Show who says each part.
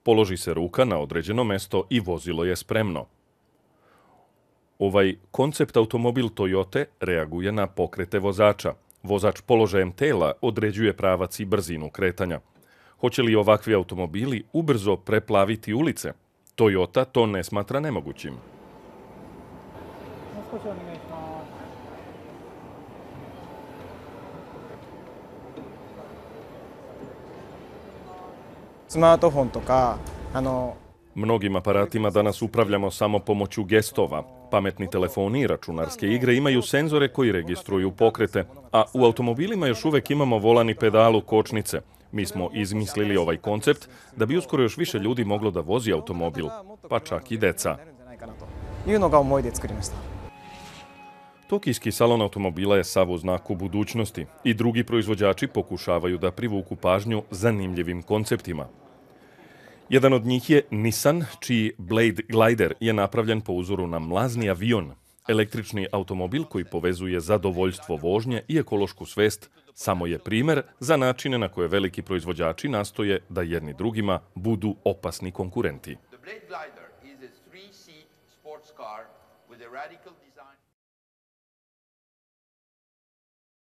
Speaker 1: Položi se ruka na određeno mesto i vozilo je spremno. Ovaj koncept automobil Toyote reaguje na pokrete vozača. Vozač položajem tela određuje pravac i brzinu kretanja. Hoće li ovakvi automobili ubrzo preplaviti ulice? Toyota to ne smatra nemogućim. Mnogim aparatima danas upravljamo samo pomoću gestova. Pametni telefoni i računarske igre imaju senzore koji registruju pokrete, a u automobilima još uvek imamo volan i pedalu kočnice. Mi smo izmislili ovaj koncept da bi uskoro još više ljudi moglo da vozi automobil, pa čak i deca. Tokijski salon automobila je sav u znaku budućnosti i drugi proizvođači pokušavaju da privuku pažnju zanimljivim konceptima. Jedan od njih je Nissan, čiji Blade Glider je napravljen po uzoru na mlazni avion. Električni automobil koji povezuje zadovoljstvo vožnje i ekološku svest samo je primer za načine na koje veliki proizvođači nastoje da jedni drugima budu opasni konkurenti.